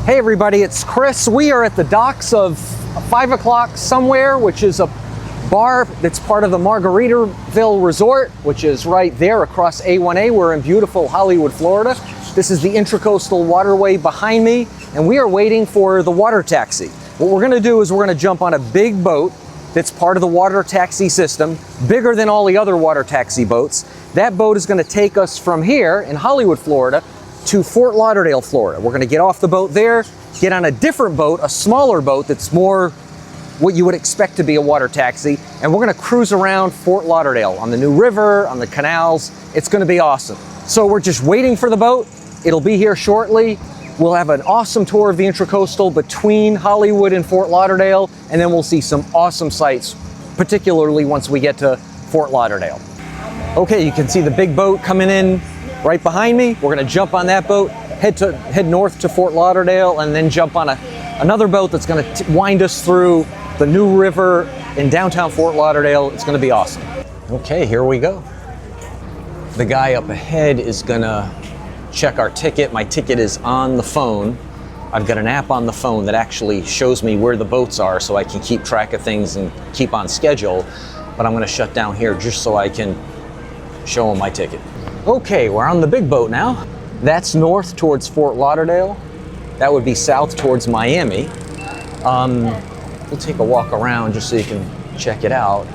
Hey everybody, it's Chris. We are at the docks of 5 o'clock somewhere, which is a bar that's part of the Margaritaville Resort, which is right there across A1A. We're in beautiful Hollywood, Florida. This is the Intracoastal Waterway behind me, and we are waiting for the water taxi. What we're gonna do is we're gonna jump on a big boat that's part of the water taxi system, bigger than all the other water taxi boats. That boat is gonna take us from here in Hollywood, Florida, to Fort Lauderdale, Florida. We're gonna get off the boat there, get on a different boat, a smaller boat that's more what you would expect to be a water taxi, and we're gonna cruise around Fort Lauderdale on the new river, on the canals. It's gonna be awesome. So we're just waiting for the boat. It'll be here shortly. We'll have an awesome tour of the Intracoastal between Hollywood and Fort Lauderdale, and then we'll see some awesome sights, particularly once we get to Fort Lauderdale. Okay, you can see the big boat coming in right behind me. We're gonna jump on that boat, head north to Fort Lauderdale, and then jump on another boat that's gonna wind us through the new river in downtown Fort Lauderdale. It's gonna be awesome. Okay, here we go. The guy up ahead is gonna check our ticket. My ticket is on the phone. I've got an app on the phone that actually shows me where the boats are so I can keep track of things and keep on schedule. But I'm gonna shut down here just so I can show him my ticket. Okay, we're on the big boat now. That's north towards Fort Lauderdale. That would be south towards Miami. We'll take a walk around just so you can check it out.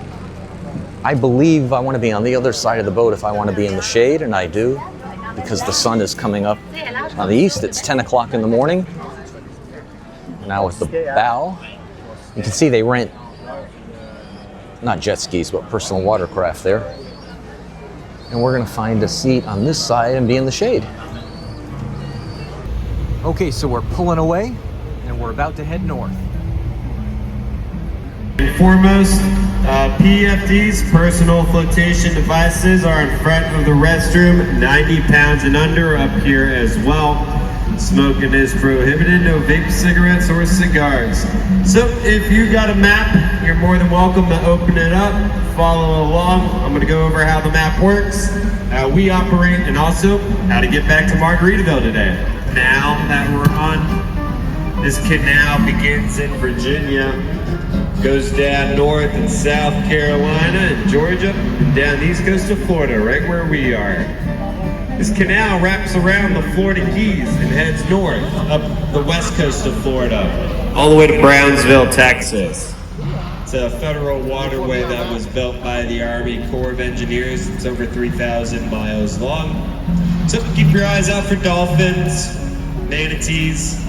I believe I want to be on the other side of the boat if I want to be in the shade, and I do, because the sun is coming up on the east. It's 10 o'clock in the morning. Now with the bow, you can see they rent, not jet skis, but personal watercraft there. And we're gonna find a seat on this side and be in the shade. Okay, so we're pulling away and we're about to head north. Foremost, PFDs, personal flotation devices, are in front of the restroom. 90 pounds and under up here as well. Smoking is prohibited, no vape cigarettes or cigars. So if you got a map, you're more than welcome to open it up, follow along. I'm gonna go over how the map works, how we operate, and also how to get back to Margaritaville today. Now that we're on, this canal begins in Virginia, goes down north in South Carolina and Georgia, and down the east coast of Florida, right where we are. This canal wraps around the Florida Keys and heads north up the west coast of Florida, all the way to Brownsville, Texas. It's a federal waterway that was built by the Army Corps of Engineers. It's over 3,000 miles long. So keep your eyes out for dolphins, manatees.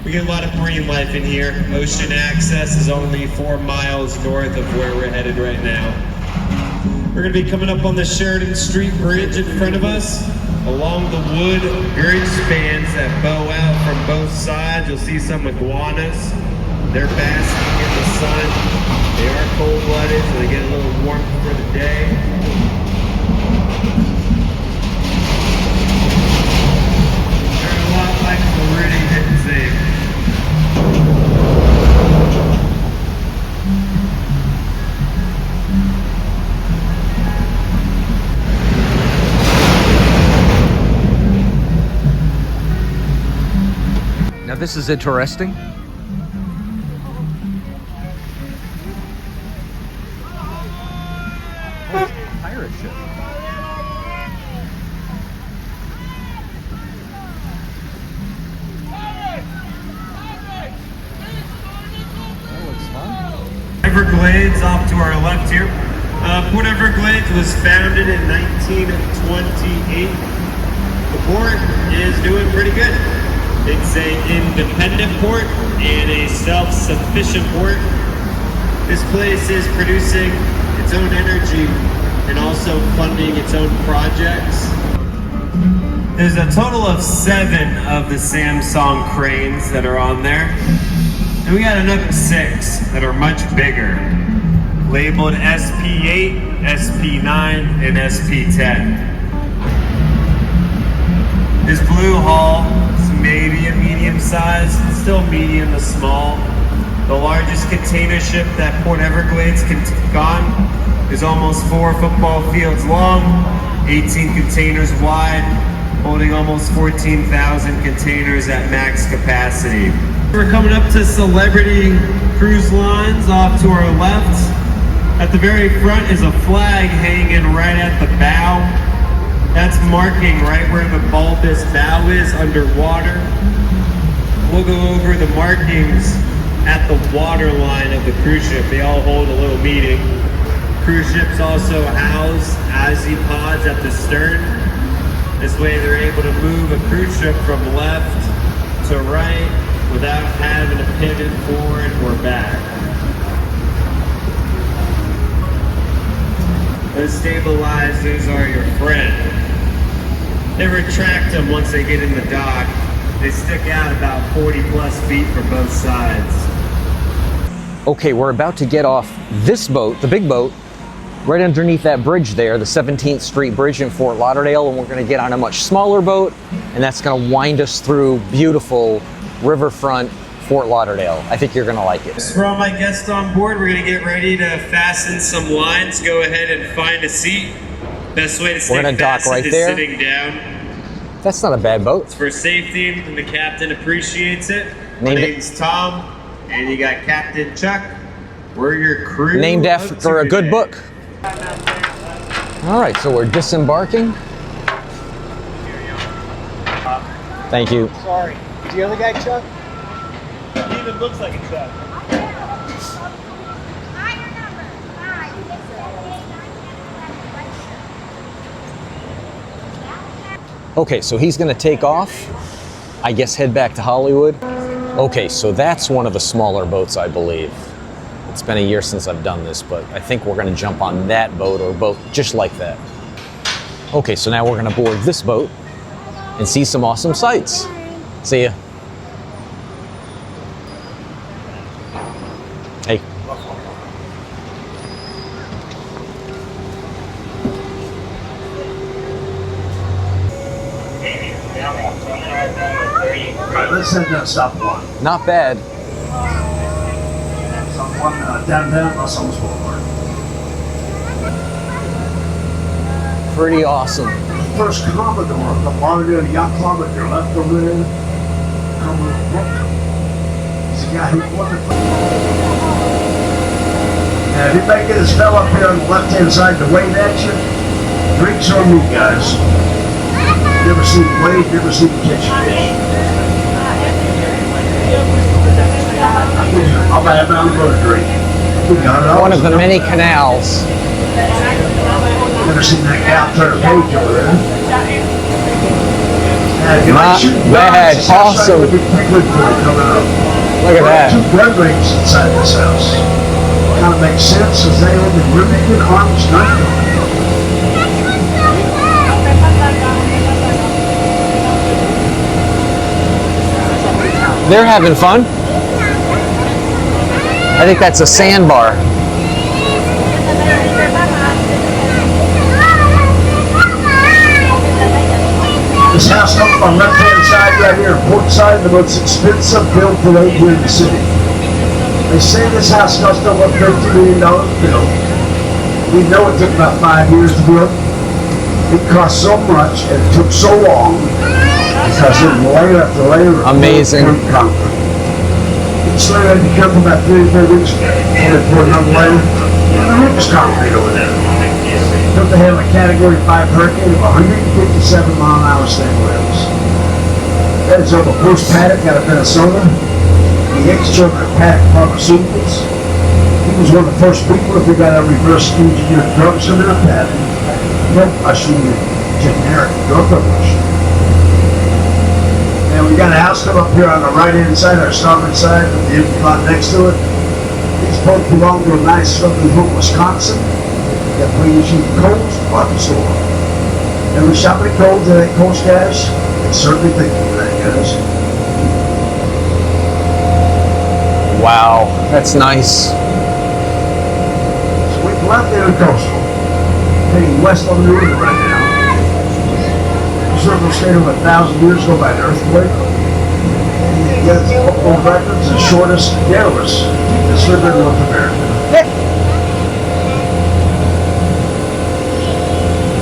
We get a lot of marine life in here. Ocean access is only 4 miles north of where we're headed right now. We're gonna be coming up on the Sheridan Street Bridge in front of us. Along the wood bridge spans that bow out from both sides, you'll see some iguanas. They're basking in the sun. They are cold-blooded, so they get a little warmth for the day. They're a lot like Margaritaville. Now this is interesting. Oh, it's a pirate ship. That looks fun. Everglades off to our left here. Port Everglades was founded in 1928. The port is doing pretty good. It's an independent port and a self-sufficient port. This place is producing its own energy and also funding its own projects. There's a total of 7 of the Samsung cranes that are on there. And we got another 6 that are much bigger, labeled SP8, SP9, and SP10. This blue hull is maybe a medium size, still medium to small. The largest container ship that Port Everglades can take on is almost 4 football fields long, 18 containers wide, holding almost 14,000 containers at max capacity. We're coming up to Celebrity Cruise Lines off to our left. At the very front is a flag hanging right at the bow. That's marking right where the bulbous bow is underwater. We'll go over the markings at the water line of the cruise ship. They all hold a little meeting. Cruise ships also house ASI pods at the stern. This way they're able to move a cruise ship from left to right without having to pivot forward or back. Those stabilizers are your friend. They retract them once they get in the dock. They stick out about 40 plus feet for both sides. Okay, we're about to get off this boat, the big boat, right underneath that bridge there, the 17th Street Bridge in Fort Lauderdale, and we're gonna get on a much smaller boat, and that's gonna wind us through beautiful riverfront Fort Lauderdale. I think you're gonna like it. For all my guests on board, we're gonna get ready to fasten some lines. Go ahead and find a seat. Best way to stay fastened is sitting down. That's not a bad boat. It's for safety, and the captain appreciates it. My name's Tom, and you got Captain Chuck. We're your crew. Named after a good book. All right, so we're disembarking. Thank you. Sorry. Is the other guy Chuck? He even looks like a Chuck. Okay, so he's gonna take off, I guess head back to Hollywood. Okay, so that's one of the smaller boats, I believe. It's been a year since I've done this, but I think we're gonna jump on that boat or a boat just like that. Okay, so now we're gonna board this boat and see some awesome sights. See ya. Hey. Alright, let's head down stop one. Not bad. Stop one downtown Los Angeles Boulevard. Pretty awesome. First Commodore, the Lauderdale Yacht Club at your left over there. Commodore Brook. He's the guy who won the. Now, if anybody get his fell up here on the left-hand side to wave at you, drinks on me, guys. Never seen wave, never seen catch fish. I'll buy a pound for a drink. We got it all. One of the many canals. Never seen that gal turn a page over there. Not bad. Awesome. Look at that. Two bread rings inside this house. Kind of makes sense as they own the ribbon and arms knife. They're having fun. I think that's a sandbar. This house up on the left-hand side right here, port side, the most expensive built today here in the city. They say this house cost over $50 million to build. We know it took about 5 years to build. It cost so much and it took so long because it was layer after layer of amazing concrete. Each layer had to come from about 3 to 4 weeks and they poured another layer. And the roof is concrete over there. Took the head of a Category 5 hurricane of 157-mile-an-hour stable winds. That is over Bruce Paddock out of Minnesota, the ex-chairman of Paddock Pharmaceuticals. He was one of the first people to figure out how reverse engineer drugs in their patent. Help usher in generic drug revolution. And we got a house come up here on the right-hand side, our starboard side, with the empty lot next to it. These both belong to a nice southern hook, Wisconsin. That brings you Kohl's Barbie store. And we shop at Kohl's and at Kohl's Cash. They certainly thank you for that, guys. Wow, that's nice. So we've left there in Coastal, heading west on the river right now. The circle stayed over 1,000 years ago by an earthquake. And yet it's on records the shortest, narrowest, deepest river in North America.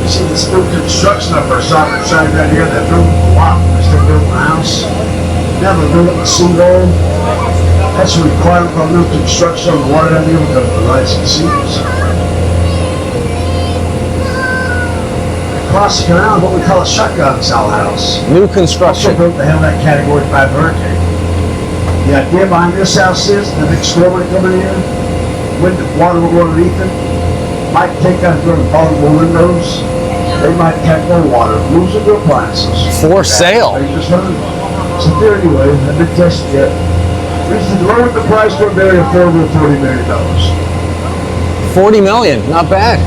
You see this new construction up our soccer side right here, they're building a lot, they're still building a house. Now they're building a seawall. That's a requirement for new construction on the water down here because of the rising seas. Across the canal is what we call a shotgun cell house. New Also construction. built to handle that Category 5 hurricane. The idea behind this house is the big storm would come in here, wind and water will go underneath it, might take out the vulnerable windows, they might catch more water, losing their appliances. For sale. They just heard. So there anyway, I've been tested yet. Recently lowered the price to a very affordable $40 million. 40 million, not bad.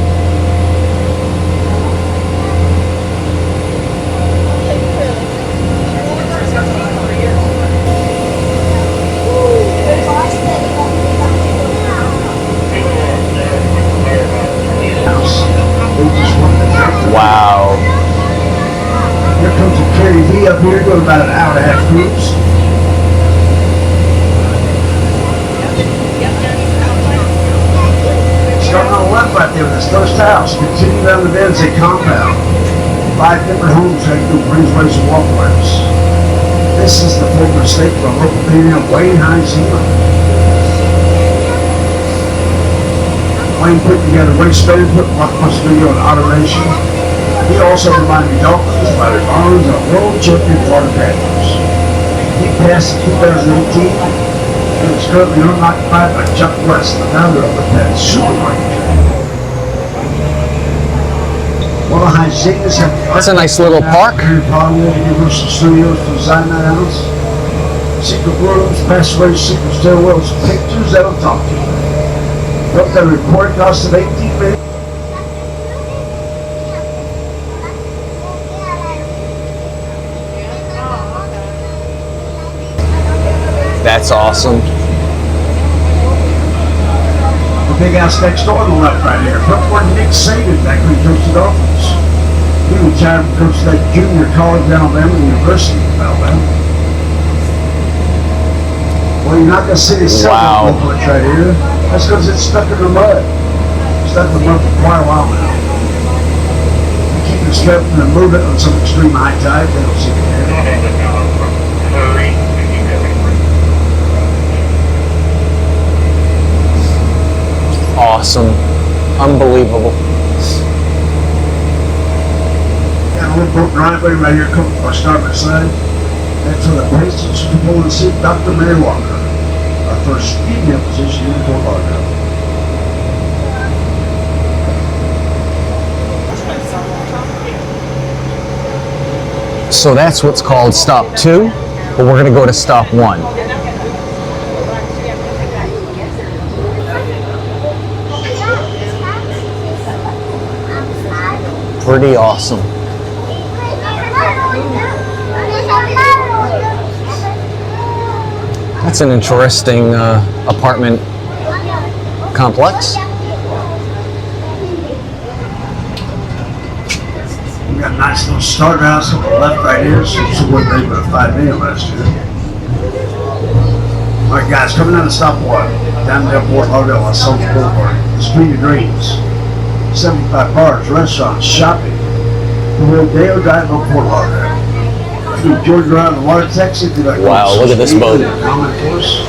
Wow. Here comes a Carrie V up here, going about an hour and a half cruise. Starting on the left right there with this first house, continue down the Benzie compound. 5 different homes trying to do breezeways and walkways. This is the former estate for a local female, Wayne Hines Healer. Wayne put together waste management, blockbuster video and automation. He also reminded me dolphins about his arms and a world champion water paddlers. He passed in 2018 and is currently unoccupied by Chuck West, the founder of the Pet Supermarket. Well, the Hyenas have That's a nice little park. Universal Studios to design that house. Secret rooms, passageways, secret stairwells, pictures that'll talk to you. Built at a report cost of $18 million. That's awesome. The big house next door on the left right here. Built where Nick Saban back when he coached the Dolphins. He retired from coaching that junior college in Alabama, University of Alabama. Well, you're not going to see this Wow. much right here. That's because it's stuck in the mud. It's stuck in the mud for quite a while now. You keep it straight and move it on some extreme high tide, they don't see it here. Awesome. Unbelievable. Got a little boat driveway right here coming from our starboard side. That's where the patients can pull and see Dr. Mary Walker, our first female physician in Fort Lauderdale. So that's what's called stop 2, but we're gonna go to stop 1. Pretty awesome. That's an interesting apartment complex. We got a nice little starter house on the left right here, so it's worth about $5 million last year. All right, guys, coming down to stop 1, down there Fort Lauderdale on Soldier Boulevard, the Street of Dreams. 75 bars, restaurants, shopping. The whole day or drive on Fort Lauderdale. If you enjoyed driving the water taxi, if you like Wow, look at this boat. Comment for us.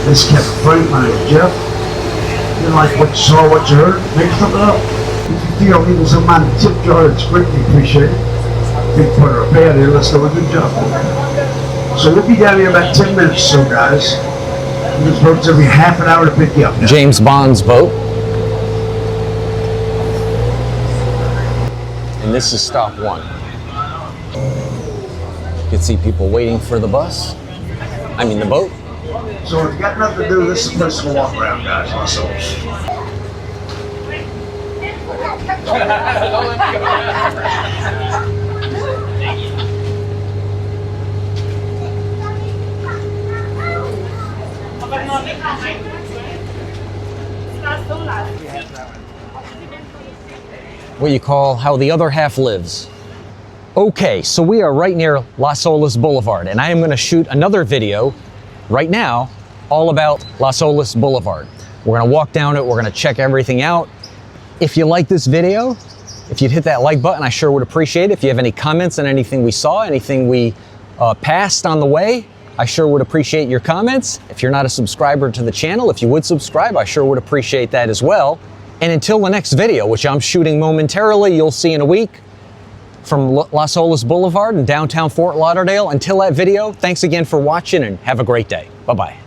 This kept a friend, my name is Jeff. If you like what you saw, what you heard, make something up. If you feel leaving some money in the tip jar, it's greatly appreciated. Big put our pay out here, let's do a good job. So we'll be down here about 10 minutes or so, guys. This boat's every half an hour to pick you up. Now. James Bond's boat. And this is stop 1. You can see people waiting for the bus. I mean the boat. So if you got nothing to do, this is the place to walk around, guys. Ourselves. What you call how the other half lives. Okay, so we are right near Las Olas Boulevard, and I am going to shoot another video right now all about Las Olas Boulevard. We're going to walk down it, we're going to check everything out. If you like this video, If you'd hit that like button, I sure would appreciate it. If you have any comments on anything we saw, anything we passed on the way, I sure would appreciate your comments. If you're not a subscriber to the channel, if you would subscribe, I sure would appreciate that as well. And until the next video, which I'm shooting momentarily, you'll see in a week, from Las Olas Boulevard in downtown Fort Lauderdale. Until that video, thanks again for watching and have a great day. Bye-bye.